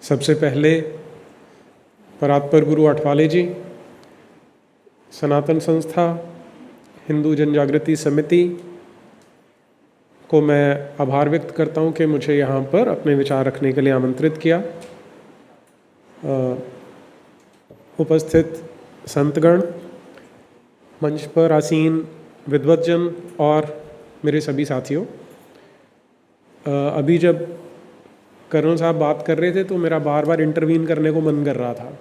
सबसे पहले परात्पर गुरु आठवाले जी, सनातन संस्था, हिंदू जनजागृति समिति को मैं आभार व्यक्त करता हूँ कि मुझे यहाँ पर अपने विचार रखने के लिए आमंत्रित किया। उपस्थित संतगण, मंच पर आसीन विद्वतजन और मेरे सभी साथियों, अभी जब कर्नल साहब बात कर रहे थे तो मेरा बार बार इंटरवीन करने को मन कर रहा था।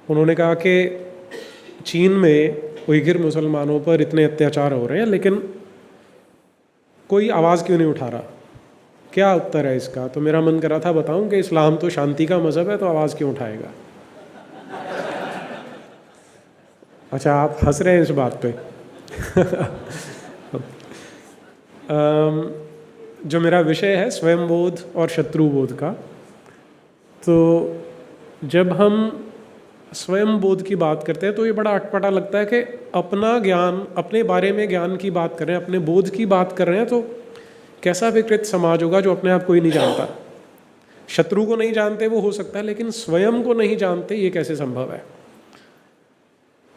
उन्होंने कहा कि चीन में उइघुर मुसलमानों पर इतने अत्याचार हो रहे हैं लेकिन कोई आवाज़ क्यों नहीं उठा रहा, क्या उत्तर है इसका? तो मेरा मन कर रहा था बताऊं कि इस्लाम तो शांति का मज़हब है, तो आवाज़ क्यों उठाएगा। अच्छा, आप हंस रहे हैं इस बात पे। जो मेरा विषय है स्वयंबोध और शत्रुबोध का, तो जब हम स्वयंबोध की बात करते हैं तो ये बड़ा अटपटा लगता है कि अपना ज्ञान, अपने बारे में ज्ञान की बात कर रहे हैं, अपने बोध की बात कर रहे हैं, तो कैसा विकृत समाज होगा जो अपने आप को ही नहीं जानता। शत्रु को नहीं जानते वो हो सकता है, लेकिन स्वयं को नहीं जानते ये कैसे संभव है?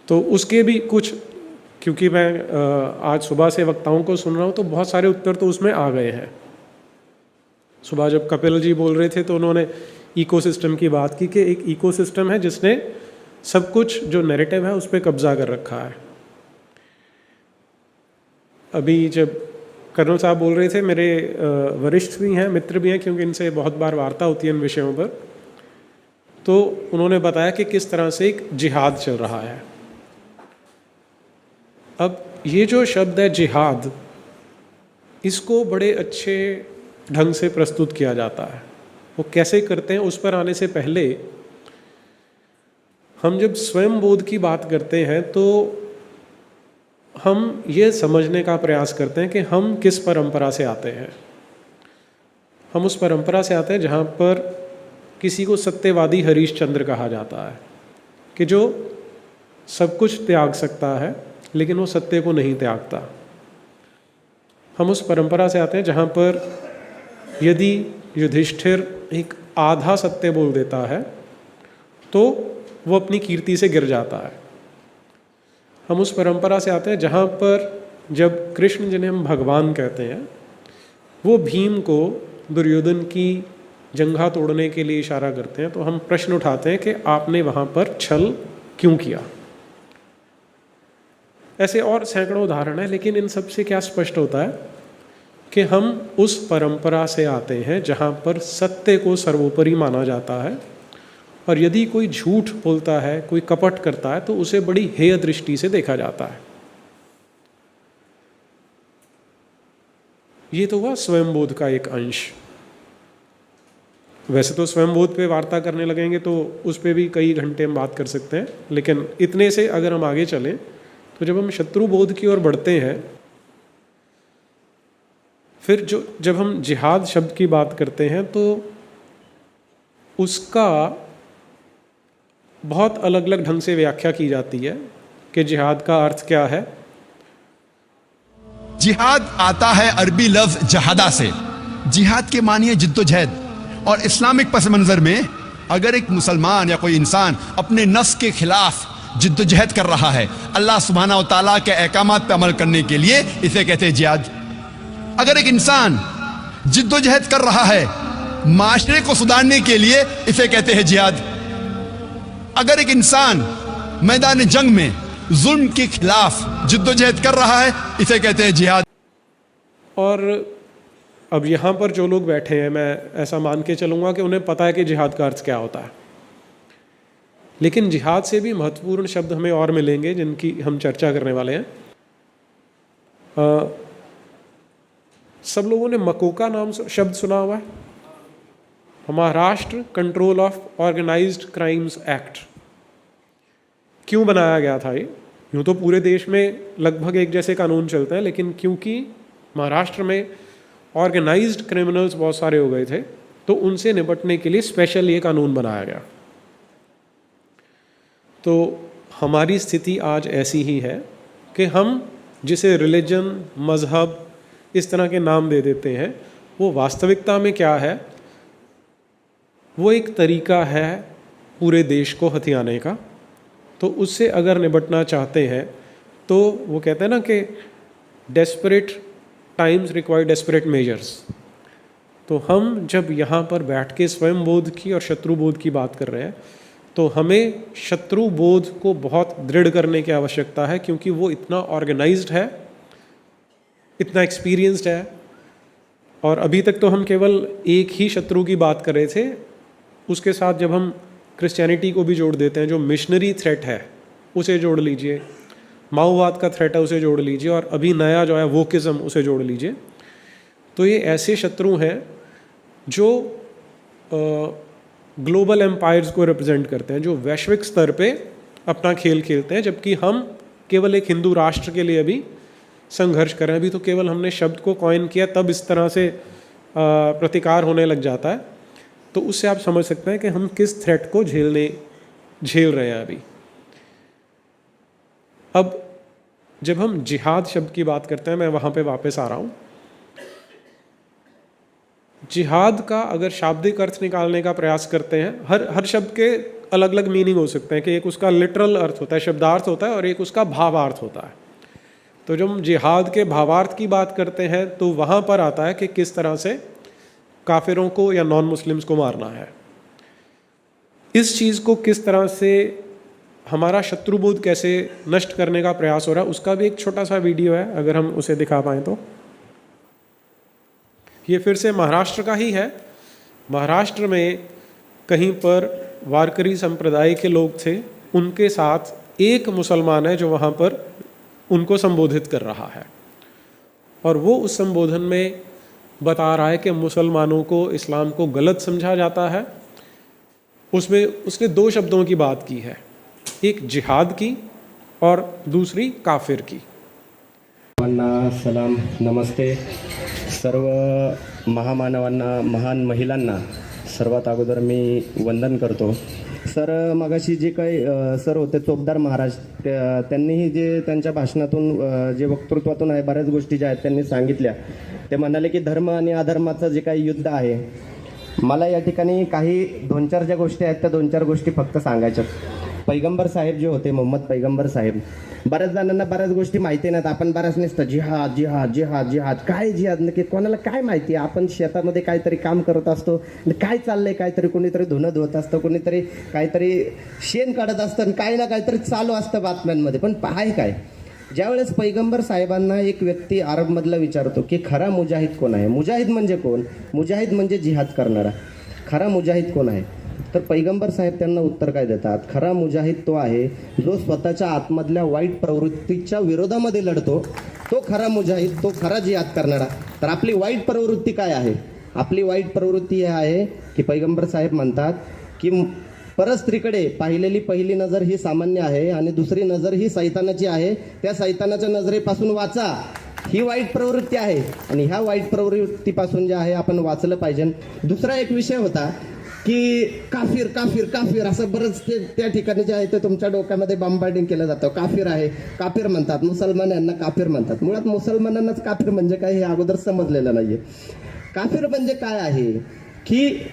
तो उसके भी कुछ, क्योंकि मैं आज सुबह से वक्ताओं को सुन रहा हूँ तो बहुत सारे उत्तर तो उसमें आ गए हैं। सुबह जब कपिल जी बोल रहे थे तो उन्होंने इकोसिस्टम की बात की कि एक इकोसिस्टम है जिसने सब कुछ जो नैरेटिव है उस पर कब्जा कर रखा है। अभी जब कर्नल साहब बोल रहे थे, मेरे वरिष्ठ भी हैं, मित्र भी हैं, क्योंकि इनसे बहुत बार वार्ता होती है इन विषयों पर, तो उन्होंने बताया कि किस तरह से एक जिहाद चल रहा है। अब ये जो शब्द है जिहाद, इसको बड़े अच्छे ढंग से प्रस्तुत किया जाता है। वो कैसे करते हैं उस पर आने से पहले हम जब स्वयं बोध की बात करते हैं तो हम ये समझने का प्रयास करते हैं कि हम किस परंपरा से आते हैं। हम उस परंपरा से आते हैं जहाँ पर किसी को सत्यवादी हरीशचंद्र कहा जाता है, कि जो सब कुछ त्याग सकता है लेकिन वो सत्य को नहीं त्यागता। हम उस परंपरा से आते हैं जहाँ पर यदि युधिष्ठिर एक आधा सत्य बोल देता है तो वो अपनी कीर्ति से गिर जाता है। हम उस परंपरा से आते हैं जहाँ पर जब कृष्ण, जिन्हें हम भगवान कहते हैं, वो भीम को दुर्योधन की जंघा तोड़ने के लिए इशारा करते हैं, तो हम प्रश्न उठाते हैं कि आपने वहाँ पर छल क्यों किया। ऐसे और सैकड़ों उदाहरण हैं, लेकिन इन सब से क्या स्पष्ट होता है कि हम उस परंपरा से आते हैं जहाँ पर सत्य को सर्वोपरि माना जाता है, और यदि कोई झूठ बोलता है, कोई कपट करता है, तो उसे बड़ी हेय दृष्टि से देखा जाता है। ये तो हुआ स्वयंबोध का एक अंश। वैसे तो स्वयंबोध पे वार्ता करने लगेंगे तो उस पर भी कई घंटे हम बात कर सकते हैं, लेकिन इतने से अगर हम आगे चलें तो जब हम शत्रुबोध की ओर बढ़ते हैं, फिर जब हम जिहाद शब्द की बात करते हैं तो उसका बहुत अलग अलग ढंग से व्याख्या की जाती है कि जिहाद का अर्थ क्या है। जिहाद आता है अरबी लफ्ज जहादा से। जिहाद के मानिए जिद्दोजहद, और इस्लामिक पस मंजर में अगर एक मुसलमान या कोई इंसान अपने नफ्स के खिलाफ जिद्दोजहद कर रहा है अल्लाह सुब्हाना व तआला के अहकामात पर अमल करने के लिए, इसे कहते हैं जिहाद। अगर एक इंसान जिद्दोजहद कर रहा है माशरे को सुधारने के लिए, इसे कहते हैं जिहाद। अगर एक इंसान मैदान जंग में जुल्म के खिलाफ जिद्दोजहद कर रहा है, इसे कहते हैं जिहाद। और अब यहाँ पर जो लोग बैठे हैं, मैं ऐसा मान के चलूँगा कि उन्हें पता है कि जिहाद का अर्थ क्या होता है, लेकिन जिहाद से भी महत्वपूर्ण शब्द हमें और मिलेंगे जिनकी हम चर्चा करने वाले हैं। सब लोगों ने मकोका नाम शब्द सुना हुआ है। Maharashtra control of organised crimes act क्यों बनाया गया था? ये यूँ तो पूरे देश में लगभग एक जैसे कानून चलते हैं, लेकिन क्योंकि महाराष्ट्र में ऑर्गेनाइज्ड क्रिमिनल्स बहुत सारे हो गए थे, तो उनसे निपटने के लिए स्पेशल ये कानून बनाया गया। तो हमारी स्थिति आज ऐसी ही है कि हम जिसे रिलीजन, मज़हब, इस तरह के नाम दे देते हैं, वो वास्तविकता में क्या है वो एक तरीका है पूरे देश को हथियाने का। तो उससे अगर निपटना चाहते हैं तो वो कहते हैं ना कि desperate times require desperate measures. तो हम जब यहाँ पर बैठ के स्वयंबोध की और शत्रुबोध की बात कर रहे हैं तो हमें शत्रुबोध को बहुत दृढ़ करने की आवश्यकता है, क्योंकि वो इतना ऑर्गेनाइज्ड है, इतना एक्सपीरियंस्ड है। और अभी तक तो हम केवल एक ही शत्रु की बात कर रहे थे, उसके साथ जब हम क्रिश्चियनिटी को भी जोड़ देते हैं, जो मिशनरी थ्रेट है उसे जोड़ लीजिए, माओवाद का थ्रेट है उसे जोड़ लीजिए, और अभी नया जो है वोकिज्म उसे जोड़ लीजिए, तो ये ऐसे शत्रु हैं जो ग्लोबल एम्पायर्स को रिप्रेजेंट करते हैं, जो वैश्विक स्तर पे अपना खेल खेलते हैं, जबकि हम केवल एक हिंदू राष्ट्र के लिए अभी संघर्ष कर रहे हैं। अभी तो केवल हमने शब्द को कॉइन किया तब इस तरह से प्रतिकार होने लग जाता है। तो उससे आप समझ सकते हैं कि हम किस थ्रेट को झेल रहे हैं अभी। अब जब हम जिहाद शब्द की बात करते हैं, मैं वहाँ पे वापस आ रहा हूँ। जिहाद का अगर शाब्दिक अर्थ निकालने का प्रयास करते हैं, हर शब्द के अलग अलग मीनिंग हो सकते हैं कि एक उसका लिटरल अर्थ होता है, शब्दार्थ होता है, और एक उसका भावार्थ होता है। तो जब हम जिहाद के भावार्थ की बात करते हैं तो वहाँ पर आता है कि किस तरह से काफिरों को या नॉन मुस्लिम्स को मारना है। इस चीज़ को किस तरह से हमारा शत्रुबोध कैसे नष्ट करने का प्रयास हो रहा है, उसका भी एक छोटा सा वीडियो है, अगर हम उसे दिखा पाएँ तो। ये फिर से महाराष्ट्र का ही है। महाराष्ट्र में कहीं पर वारकरी संप्रदाय के लोग थे, उनके साथ एक मुसलमान है जो वहाँ पर उनको संबोधित कर रहा है, और वो उस संबोधन में बता रहा है कि मुसलमानों को, इस्लाम को गलत समझा जाता है। उसमें उसने दो शब्दों की बात की है, एक जिहाद की और दूसरी काफिर की। सलाम, नमस्ते सर्व महामानवांना, महान महिलांना सर्वात अगोदर मी वंदन करतो। सर, मगाशी जे काही सर होते चोपदार महाराज, त्यांनीही जे त्यांच्या भाषणातून जे वक्तृत्वातून आहे बऱ्याच गोष्टी ज्या आहेत त्यांनी सांगितल्या। ते म्हणाले की धर्म आणि अधर्माचं जे काही युद्ध आहे, मला या ठिकाणी काही दोन चार ज्या गोष्टी आहेत त्या दोन चार गोष्टी फक्त सांगायच्या। पैगंबर साहेब जे होते, मोहम्मद पैगंबर साहेब, बऱ्याच जणांना बऱ्याच गोष्टी माहिती नाहीत। आपण बऱ्याच नसतं जिहाद जिहाद जिहाद जिहाद, काय जिहाद नक्की कोणाला काय माहिती? आपण शेतामध्ये काहीतरी काम करत असतो, काय चाललंय, काहीतरी कोणीतरी धुणं धुवत असतं, कोणीतरी काहीतरी शेण काढत असतं, काही ना काहीतरी चालू असतं बातम्यांमध्ये, पण आहे काय? ज्यावेळेस पैगंबर साहेबांना एक व्यक्ती अरबमधला विचारतो की खरा मुजाहिद कोण आहे, मुजाहिद म्हणजे कोण, मुजाहिद म्हणजे जिहाद करणारा, खरा मुजाहिद कोण आहे? तर पैगंबर साहेब त्यांना उत्तर काय देतात? खरा मुजाहिद तो आहे जो स्वतःच्या आतमधल्या वाईट प्रवृत्तीच्या विरोधामध्ये लढतो, तो खरा मुजाहिद, तो खरा जिहाद करणारा। तर आपली वाईट प्रवृत्ती काय आहे? आपली वाईट प्रवृत्ती ही आहे की पैगंबर साहेब म्हणतात की परस्त्रीकडे पाहिलेली पहिली नजर ही सामान्य आहे आणि दुसरी नजर ही सैतानाची आहे, त्या सैतानाच्या नजरेपासून वाचा, ही वाईट प्रवृत्ती आहे आणि ह्या वाईट प्रवृत्तीपासून जे आहे आपण वाचलं पाहिजे। दुसरा एक विषय होता की काफिर काफिर काफिर, असं बरंच ते त्या ठिकाणी जे आहे ते तुमच्या डोक्यामध्ये बॉम्बार्डिंग केलं जातं। काफिर आहे, काफिर म्हणतात, मुसलमान यांना काफिर म्हणतात। मुळात मुसलमानांनाच काफिर म्हणजे काय हे अगोदर समजलेलं नाहीये। काफिर म्हणजे काय आहे की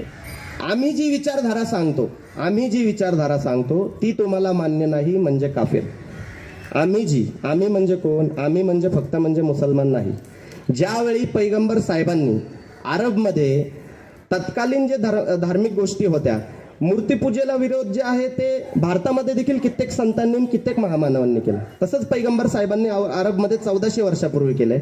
आम्ही जी विचारधारा सांगतो ती तुम्हाला मान्य नाही म्हणजे काफिर। आम्ही म्हणजे कोण? आम्ही म्हणजे फक्त म्हणजे मुसलमान नाही। ज्यावेळी पैगंबर साहेबांनी अरबमध्ये तत्कालीन जे धार्मिक गोष्टी होत्या, मूर्तीपूजेला विरोध जे आहे ते भारतामध्ये देखील कित्येक संतांनी, कित्येक महामानवांनी केला। तसंच पैगंबर साहेबांनी अरबमध्ये 1400 वर्षापूर्वी केले।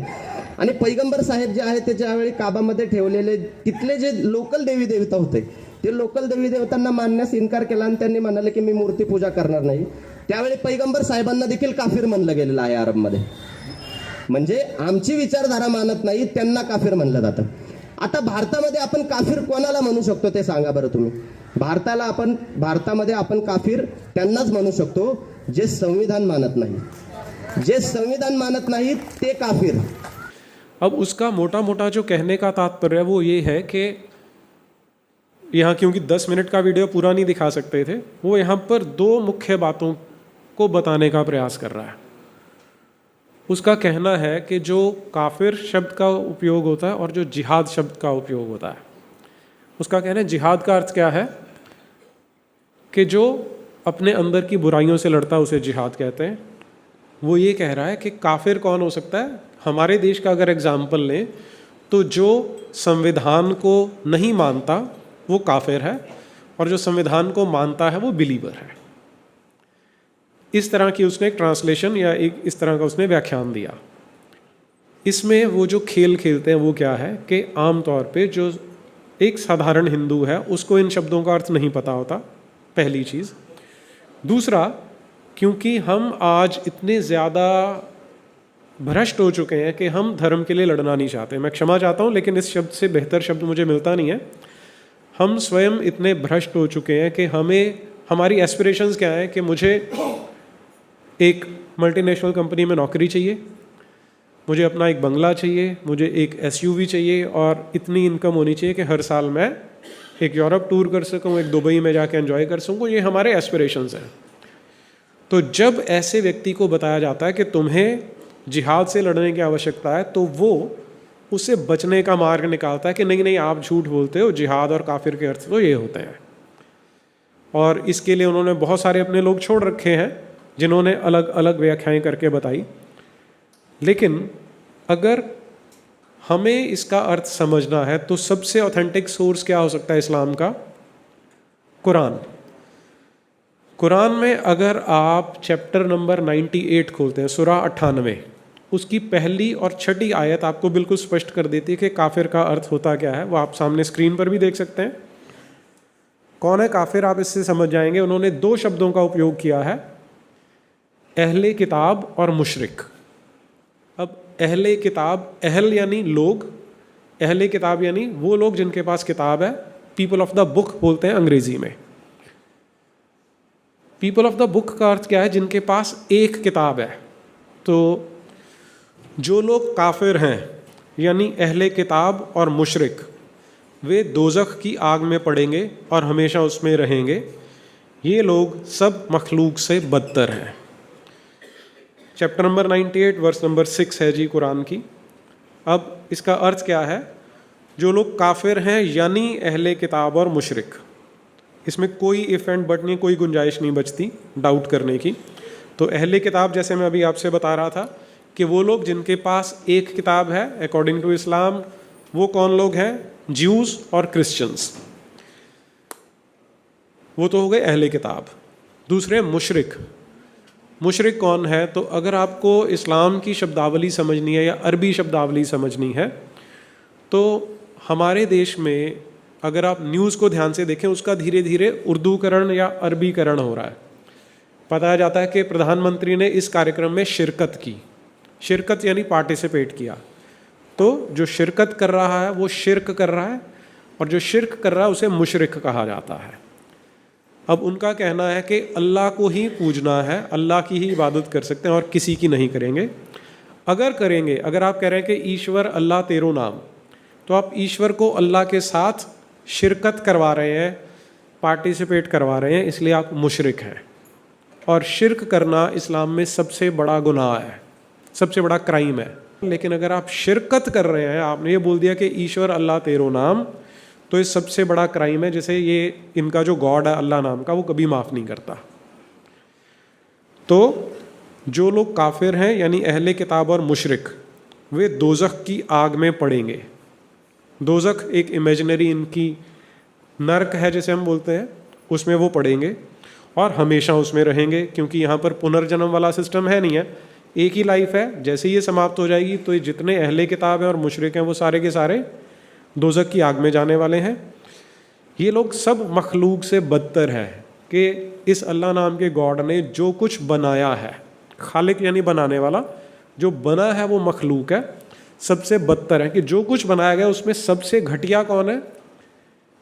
आणि पैगंबर साहेब जे आहे ते ज्यावेळी काबामध्ये ठेवलेले तिथले जे लोकल देवी देवता होते, ते लोकल देवी देवतांना मानण्यास इन्कार केला आणि त्यांनी म्हणाले की मी मूर्तीपूजा करणार नाही। त्यावेळी पैगंबर साहेबांना देखील काफिर म्हणलं गेलेलं आहे अरबमध्ये। म्हणजे आमची विचारधारा मानत नाही त्यांना काफिर म्हणलं जातं। आता भारतामध्ये आपण काफिर कोणाला म्हणू शकतो ते सांगा बरं तुम्ही? भारतामध्ये आपण काफिर त्यांनाच म्हणू शकतो जे संविधान मानत नाही। जे संविधान मानत नाही ते काफिर। अब उसका मोटा मोटा जो कहने का तात्पर्य वो ये है कि यहाँ, क्योंकि 10 मिनट का वीडियो पूरा नहीं दिखा सकते थे, वो यहाँ पर दो मुख्य बातों को बताने का प्रयास कर रहा है। उसका कहना है कि जो काफिर शब्द का उपयोग होता है और जो जिहाद शब्द का उपयोग होता है, उसका कहना है जिहाद का अर्थ क्या है कि जो अपने अंदर की बुराइयों से लड़ता है उसे जिहाद कहते हैं। वो ये कह रहा है कि काफिर कौन हो सकता है। हमारे देश का अगर एग्जाम्पल लें तो जो संविधान को नहीं मानता वो काफिर है और जो संविधान को मानता है वो बिलीवर है। इस तरह की उसने एक ट्रांसलेशन या एक इस तरह का उसने व्याख्यान दिया। इसमें वो जो खेल खेलते हैं वो क्या है कि आम तौर पे जो एक साधारण हिंदू है उसको इन शब्दों का अर्थ नहीं पता होता, पहली चीज़। दूसरा, क्योंकि हम आज इतने ज़्यादा भ्रष्ट हो चुके हैं कि हम धर्म के लिए लड़ना नहीं चाहते। मैं क्षमा चाहता हूँ लेकिन इस शब्द से बेहतर शब्द मुझे मिलता नहीं है। हम स्वयं इतने भ्रष्ट हो चुके हैं कि हमारी एस्पिरेशंस क्या है कि मुझे एक मल्टीनेशनल कंपनी में नौकरी चाहिए, मुझे अपना एक बंगला चाहिए, मुझे एक एसयूवी चाहिए और इतनी इनकम होनी चाहिए कि हर साल मैं एक यूरोप टूर कर सकूँ, एक दुबई में जाके एंजॉय कर सकूँ। ये हमारे एस्पिरेशंस हैं। तो जब ऐसे व्यक्ति को बताया जाता है कि तुम्हें जिहाद से लड़ने की आवश्यकता है तो वो उससे बचने का मार्ग निकालता है कि नहीं नहीं आप झूठ बोलते हो, जिहाद और काफिर के अर्थ तो ये होते हैं। और इसके लिए उन्होंने बहुत सारे अपने लोग छोड़ रखे हैं जिन्होंने अलग अलग व्याख्याएं करके बताई। लेकिन अगर हमें इसका अर्थ समझना है तो सबसे ऑथेंटिक सोर्स क्या हो सकता है इस्लाम का? कुरान। कुरान में अगर आप चैप्टर नंबर 98 खोलते हैं, सूरा 98, उसकी पहली और छठी आयत आपको बिल्कुल स्पष्ट कर देती है कि काफिर का अर्थ होता क्या है। वो आप सामने स्क्रीन पर भी देख सकते हैं। कौन है काफिर, आप इससे समझ जाएंगे। उन्होंने दो शब्दों का उपयोग किया है, अहले किताब और मुशरिक। अब अहले किताब, अहल यानी लोग, अहले किताब यानी वो लोग जिनके पास किताब है। पीपल ऑफ द बुक बोलते हैं अंग्रेजी में। पीपल ऑफ द बुक का अर्थ क्या है? जिनके पास एक किताब है। तो जो लोग काफिर हैं यानी अहले किताब और मुशरिक, वे दोज़ख की आग में पड़ेंगे और हमेशा उसमें रहेंगे। ये लोग सब मखलूक से बदतर हैं। चैप्टर नंबर 98 वर्स नंबर 6 है जी कुरान की। अब इसका अर्थ क्या है? जो लोग काफिर हैं यानी अहले किताब और मुशरिक। इसमें कोई इफ एंड बट नहीं, कोई गुंजाइश नहीं बचती डाउट करने की। तो अहले किताब, जैसे मैं अभी आपसे बता रहा था कि वो लोग जिनके पास एक किताब है अकॉर्डिंग टू इस्लाम, वो कौन लोग हैं? ज्यूज और क्रिश्चियंस। वो तो हो गए अहले किताब। दूसरे मुशरिक। मुशरिक कौन है? तो अगर आपको इस्लाम की शब्दावली समझनी है या अरबी शब्दावली समझनी है तो हमारे देश में अगर आप न्यूज़ को ध्यान से देखें, उसका धीरे धीरे उर्दूकरण या अरबीकरण हो रहा है। बताया जाता है कि प्रधानमंत्री ने इस कार्यक्रम में शिरकत की। शिरकत यानी पार्टिसिपेट किया। तो जो शिरकत कर रहा है वो शिर्क कर रहा है और जो शिर्क कर रहा है उसे मुशरिक कहा जाता है। अब उनका कहना है कि अल्लाह को ही पूजना है, अल्लाह की ही इबादत कर सकते हैं और किसी की नहीं करेंगे। अगर करेंगे, अगर आप कह रहे हैं कि ईश्वर अल्लाह तेरो नाम, तो आप ईश्वर को अल्लाह के साथ शिरकत करवा रहे हैं, पार्टिसिपेट करवा रहे हैं, इसलिए आप मुशरिक हैं। और शिर्क करना इस्लाम में सबसे बड़ा गुनाह है, सबसे बड़ा क्राइम है। लेकिन अगर आप शिरकत कर रहे हैं, आपने ये बोल दिया कि ईश्वर अल्लाह तेरो नाम, तो ये सबसे बड़ा क्राइम है, जिसे ये इनका जो गॉड है अल्लाह नाम का, वो कभी माफ़ नहीं करता। तो जो लोग काफिर हैं यानी अहले किताब और मुशरिक, वे दोज़ख की आग में पड़ेंगे। दोज़ख एक इमेजिनरी इनकी नर्क है जिसे हम बोलते हैं, उसमें वो पड़ेंगे और हमेशा उसमें रहेंगे, क्योंकि यहाँ पर पुनर्जन्म वाला सिस्टम है नहीं है। एक ही लाइफ है, जैसे ही ये समाप्त हो जाएगी तो ये जितने अहले किताब हैं और मुशरिक हैं वो सारे के सारे दोज़ख की आग में जाने वाले हैं। ये लोग सब मखलूक से बदतर है कि इस अल्लाह नाम के गॉड ने जो कुछ बनाया है, खालिक यानी बनाने वाला, जो बना है वो मखलूक है, सबसे बदतर है। कि जो कुछ बनाया गया उसमें सबसे घटिया कौन है?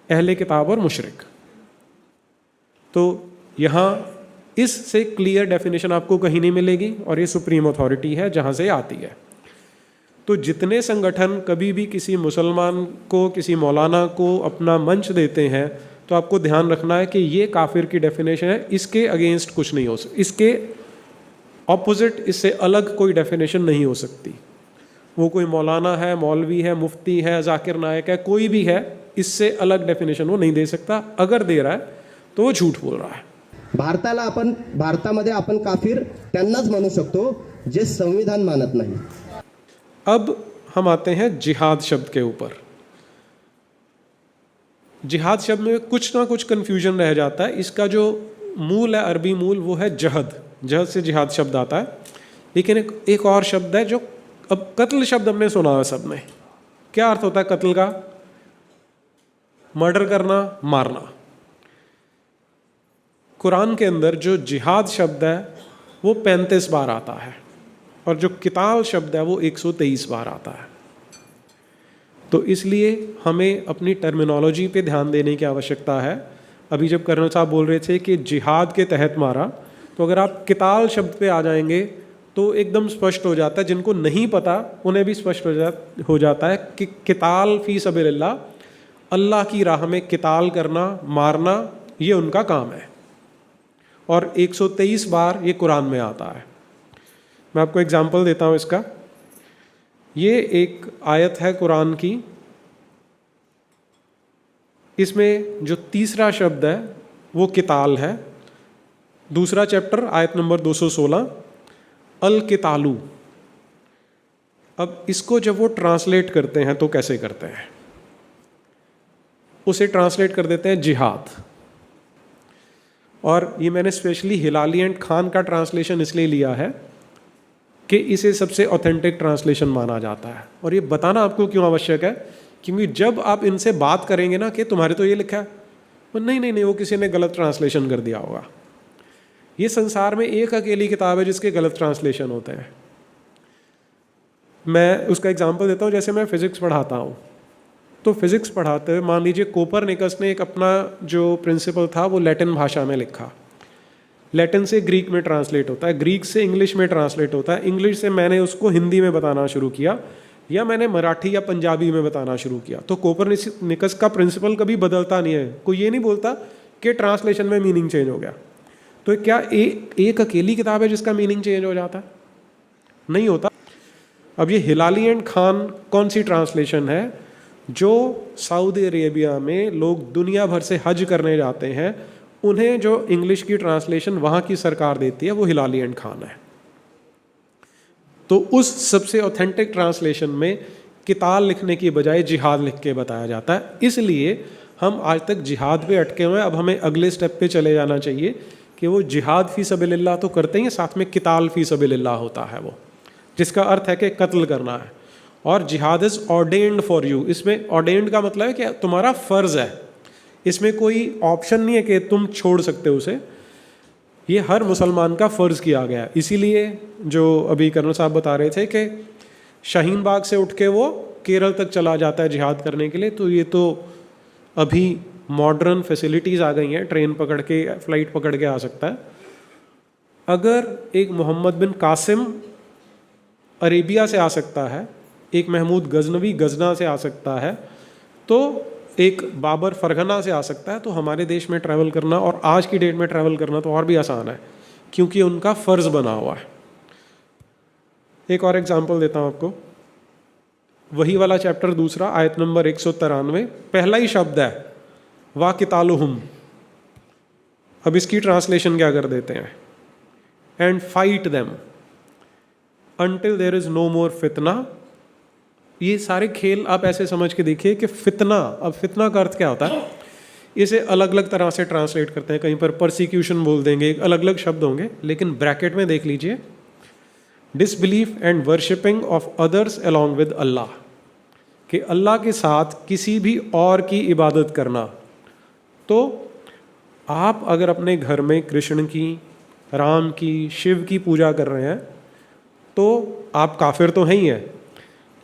अहले किताब और मुशरिक। तो यहाँ इससे क्लियर डेफिनेशन आपको कहीं नहीं मिलेगी और ये सुप्रीम अथॉरिटी है जहाँ से आती है। तो जितने संगठन कभी भी किसी मुसलमान को, किसी मौलाना को अपना मंच देते हैं, तो आपको ध्यान रखना है कि ये काफिर की डेफिनेशन है, इसके अगेंस्ट कुछ नहीं हो सकता, इसके ऑपोजिट, इससे अलग कोई डेफिनेशन नहीं हो सकती। वो कोई मौलाना है, मौलवी है, मुफ्ती है, जाकिर नायक है, कोई भी है, इससे अलग डेफिनेशन वो नहीं दे सकता। अगर दे रहा है तो वो झूठ बोल रहा है। भारतामध्ये आपण काफिर त्यांनाच म्हणू शकतो जे संविधान मानत नाही। अब हम आते हैं जिहाद शब्द के ऊपर। जिहाद शब्द में कुछ ना कुछ कन्फ्यूजन रह जाता है। इसका जो मूल है, अरबी मूल, वो है जहद। जहद से जिहाद शब्द आता है। लेकिन एक और शब्द है जो, अब कत्ल शब्द हमने सुना है सबने। क्या अर्थ होता है कत्ल का? मर्डर करना, मारना। कुरान के अंदर जो जिहाद शब्द है वो 35 बार आता है और जो किताल शब्द है वो 123 बार आता है। तो इसलिए हमें अपनी टर्मिनोलॉजी पे ध्यान देने की आवश्यकता है। अभी जब कर्नल साहब बोल रहे थे कि जिहाद के तहत मारा, तो अगर आप किताल शब्द पे आ जाएंगे तो एकदम स्पष्ट हो जाता है। जिनको नहीं पता उन्हें भी स्पष्ट हो जाता है कि किताल फी सबीलिल्लाह, अल्लाह की राह में किताल करना, मारना, ये उनका काम है। और 123 बार ये कुरान में आता है। मैं आपको एग्जाम्पल देता हूँ इसका। ये एक आयत है कुरान की। इसमें जो तीसरा शब्द है वो किताल है। दूसरा चैप्टर आयत नंबर 216, अल कितालू। अब इसको जब वो ट्रांसलेट करते हैं तो कैसे करते हैं? उसे ट्रांसलेट कर देते हैं जिहाद। और ये मैंने स्पेशली हिलाली एंड खान का ट्रांसलेशन इसलिए लिया है कि इसे सबसे ऑथेंटिक ट्रांसलेशन माना जाता है। और ये बताना आपको क्यों आवश्यक है, क्योंकि जब आप इनसे बात करेंगे ना कि तुम्हारे तो ये लिखा है, तो नहीं, वो किसी ने गलत ट्रांसलेशन कर दिया होगा। ये संसार में एक अकेली किताब है जिसके गलत ट्रांसलेशन होते हैं। मैं उसका एग्जाम्पल देता हूँ। जैसे मैं फिज़िक्स पढ़ाता हूँ, तो फिज़िक्स पढ़ाते हुए मान लीजिए कोपरनिकस ने एक अपना जो प्रिंसिपल था वो लैटिन भाषा में लिखा। लैटिन से ग्रीक में ट्रांसलेट होता है, ग्रीक से इंग्लिश में ट्रांसलेट होता है, इंग्लिश से मैंने उसको हिंदी में बताना शुरू किया, या मैंने मराठी या पंजाबी में बताना शुरू किया। तो कोपरनिकस का प्रिंसिपल कभी बदलता नहीं है। कोई ये नहीं बोलता कि ट्रांसलेशन में मीनिंग चेंज हो गया। तो क्या एक अकेली किताब है जिसका मीनिंग चेंज हो जाता है? नहीं होता। अब ये हिलाली एंड खान कौन सी ट्रांसलेशन है? जो सऊदी अरेबिया में लोग दुनिया भर से हज करने जाते हैं, उन्हें जो इंग्लिश की ट्रांसलेशन वहाँ की सरकार देती है वो हिलाली एंड खान है। तो उस सबसे ऑथेंटिक ट्रांसलेशन में किताल लिखने की बजाय जिहाद लिख के बताया जाता है। इसलिए हम आज तक जिहाद पे अटके हुए हैं। अब हमें अगले स्टेप पे चले जाना चाहिए कि वो जिहाद फी सबीलिल्लाह तो करते हैं, साथ में किताल फी सबीलिल्लाह होता है वो, जिसका अर्थ है कि कत्ल करना है। और जिहाद इज़ ऑर्डेन्ड फॉर यू। इसमें ऑर्डेन्ड का मतलब है कि तुम्हारा फ़र्ज़ है। इसमें कोई ऑप्शन नहीं है कि तुम छोड़ सकते हो उसे। ये हर मुसलमान का फ़र्ज़ किया गया है। इसीलिए जो अभी कर्नल साहब बता रहे थे कि शाहीन बाग से उठ के वो केरल तक चला जाता है जिहाद करने के लिए, तो ये तो अभी मॉडर्न फैसिलिटीज़ आ गई हैं, ट्रेन पकड़ के, फ़्लाइट पकड़ के आ सकता है। अगर एक मोहम्मद बिन कासिम अरेबिया से आ सकता है, एक महमूद गजनवी गजना से आ सकता है, तो एक बाबर फरगना से आ सकता है, तो हमारे देश में ट्रैवल करना और आज की डेट में ट्रैवल करना तो और भी आसान है, क्योंकि उनका फ़र्ज़ बना हुआ है। एक और एग्जांपल देता हूँ आपको। वही वाला चैप्टर दूसरा, आयत नंबर 193, पहला ही शब्द है वा कितालुहुम। अब इसकी ट्रांसलेशन क्या कर देते हैं? And fight them until there is no more फितना। ये सारे खेल आप ऐसे समझ के देखिए कि फितना, अब फितना का अर्थ क्या होता है? इसे अलग अलग तरह से ट्रांसलेट करते हैं। कहीं पर परसिक्यूशन बोल देंगे, अलग अलग शब्द होंगे, लेकिन ब्रैकेट में देख लीजिए, disbelief and worshipping of others along with Allah, कि अल्लाह के साथ किसी भी और की इबादत करना। तो आप अगर अपने घर में कृष्ण की, राम की, शिव की पूजा कर रहे हैं तो आप काफिर तो हैं ही हैं,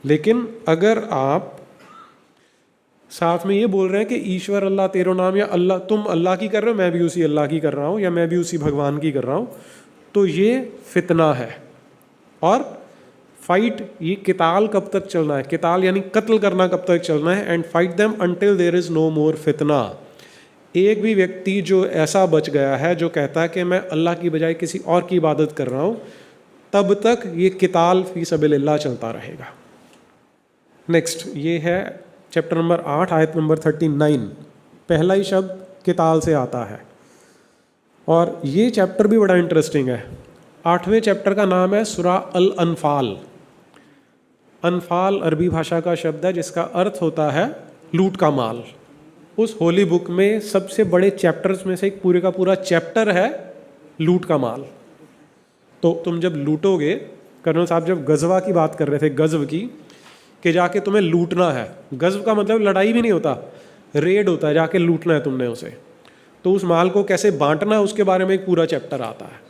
लेकिन अगर आप साथ में ये बोल रहे हैं कि ईश्वर अल्लाह तेरो नाम, या अल्लाह, तुम अल्लाह की कर रहे हो, मैं भी उसी अल्लाह की कर रहा हूँ, या मैं भी उसी भगवान की कर रहा हूँ, तो ये फितना है। और फाइट, ये किताल कब तक चलना है? किताल यानी कत्ल करना कब तक चलना है? And fight them until there is no more फितना। एक भी व्यक्ति जो ऐसा बच गया है जो कहता है कि मैं अल्लाह की बजाय किसी और की इबादत कर रहा हूँ, तब तक ये किताल फी सबीलिल्लाह चलता रहेगा। नेक्स्ट ये है चैप्टर नंबर 8 आयत नंबर 39, पहला ही शब्द किताल से आता है। और ये चैप्टर भी बड़ा इंटरेस्टिंग है। 8वें चैप्टर का नाम है सूरा अल अनफाल। अनफाल अरबी भाषा का शब्द है जिसका अर्थ होता है लूट का माल। उस होली बुक में सबसे बड़े चैप्टर्स में से एक पूरे का पूरा चैप्टर है लूट का माल। तो तुम जब लूटोगे, कर्नल साहब जब गजवा की बात कर रहे थे, गजव की, कि जाके तुम्हें लूटना है। गजव का मतलब लड़ाई भी नहीं होता, रेड होता है, जाके लूटना है तुमने उसे। तो उस माल को कैसे बांटना है उसके बारे में एक पूरा चैप्टर आता है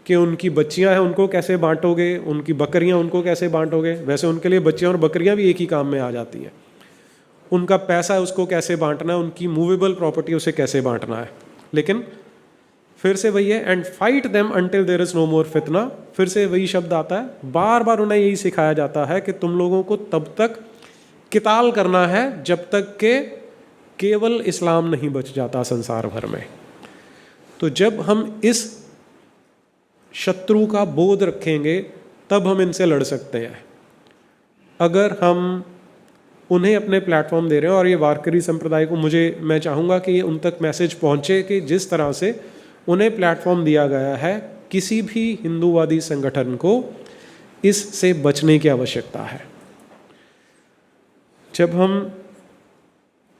कि उनकी बच्चियां हैं उनको कैसे बांटोगे, उनकी बकरियां उनको कैसे बांटोगे। वैसे उनके लिए बच्चियां और बकरियां भी एक ही काम में आ जाती हैं। उनका पैसा है उसको कैसे बांटना है, उनकी मूवेबल प्रॉपर्टी उसे कैसे बांटना है। लेकिन फिर से वही है, and fight them until there is no more फितना। फिर से वही शब्द आता है, बार बार उन्हें यही सिखाया जाता है कि तुम लोगों को तब तक किताल करना है जब तक के केवल इस्लाम नहीं बच जाता संसार भर में। तो जब हम इस शत्रु का बोध रखेंगे तब हम इनसे लड़ सकते हैं। अगर हम उन्हें अपने प्लेटफॉर्म दे रहे हैं, और ये वारकरी संप्रदाय को मैं चाहूँगा कि उन तक मैसेज पहुँचे कि जिस तरह से उन्हें प्लेटफॉर्म दिया गया है, किसी भी हिंदूवादी संगठन को इससे बचने की आवश्यकता है। जब हम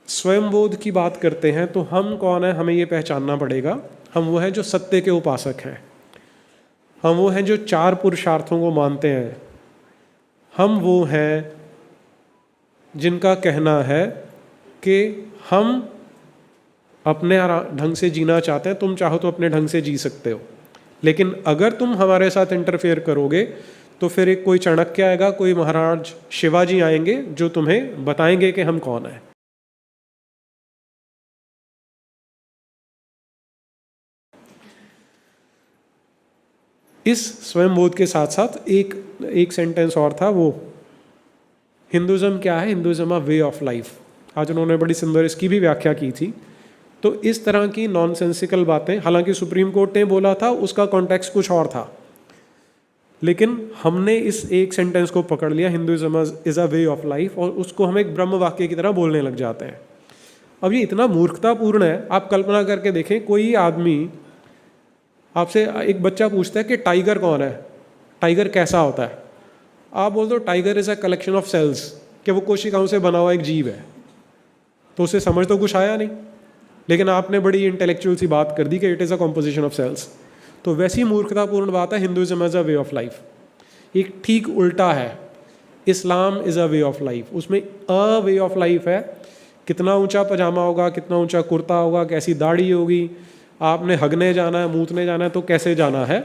स्वयंबोध की बात करते हैं तो हम कौन है, हमें ये पहचानना पड़ेगा। हम वो हैं जो सत्य के उपासक हैं, हम वो हैं जो 4 पुरुषार्थों को मानते हैं, हम वो हैं जिनका कहना है कि हम अपने ढंग से जीना चाहते हैं। तुम चाहो तो अपने ढंग से जी सकते हो, लेकिन अगर तुम हमारे साथ इंटरफेयर करोगे तो फिर एक कोई चाणक्य आएगा, कोई महाराज शिवाजी आएंगे जो तुम्हें बताएंगे कि हम कौन हैं। इस स्वयंबोध के साथ साथ एक सेंटेंस और था, वो हिंदुज़म क्या है, Hinduism a way of life. आज उन्होंने बड़ी सुंदर इसकी भी व्याख्या की थी। तो इस तरह की नॉनसेंसिकल बातें, हालांकि सुप्रीम कोर्ट ने बोला था उसका कॉन्टेक्स्ट कुछ और था, लेकिन हमने इस एक सेंटेंस को पकड़ लिया, Hinduism is a way of life, और उसको हम एक ब्रह्म वाक्य की तरह बोलने लग जाते हैं। अब ये इतना मूर्खतापूर्ण है, आप कल्पना करके देखें, कोई आदमी आपसे, एक बच्चा पूछता है कि टाइगर कौन है, टाइगर कैसा होता है। आप बोल दो tiger is a collection of cells, कि वो कोशिकाओं से बना हुआ एक जीव है, तो उसे समझ तो कुछ आया नहीं, लेकिन आपने बड़ी इंटेलेक्चुअल सी बात कर दी कि it is a composition of cells. तो वैसी मूर्खतापूर्ण बात है Hinduism as a way of life. एक ठीक उल्टा है, Islam is a way of life. उसमें अ वे ऑफ लाइफ है, कितना ऊंचा पजामा होगा, कितना ऊंचा कुर्ता होगा, कैसी दाढ़ी होगी, आपने हगने जाना है, मूतने जाना है तो कैसे जाना है।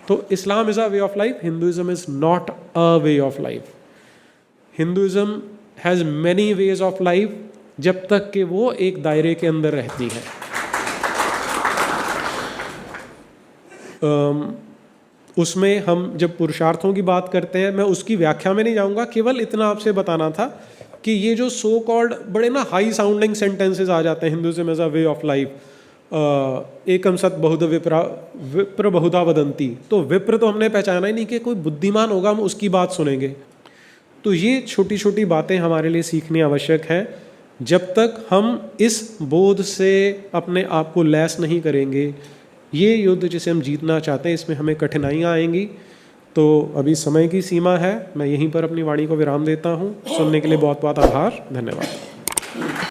तो Islam is a way of life, Hinduism is not a way of life. Hinduism has many ways of life जब तक कि वो एक दायरे के अंदर रहती है। उसमें हम जब पुरुषार्थों की बात करते हैं, मैं उसकी व्याख्या में नहीं जाऊंगा, केवल इतना आपसे बताना था कि ये जो सो कॉल्ड बड़े ना हाई साउंडिंग सेंटेंसेस आ जाते हैं, Hinduism as a way of life, एकम सत बहुधा विप्र बहुधा वदंती, तो विप्र तो हमने पहचाना ही नहीं कि कोई बुद्धिमान होगा, हम उसकी बात सुनेंगे। तो ये छोटी छोटी बातें हमारे लिए सीखनी आवश्यक है। जब तक हम इस बोध से अपने आप को लैस नहीं करेंगे, ये युद्ध जिसे हम जीतना चाहते हैं, इसमें हमें कठिनाइयाँ आएंगी। तो अभी समय की सीमा है, मैं यहीं पर अपनी वाणी को विराम देता हूँ। सुनने के लिए बहुत बहुत आभार, धन्यवाद।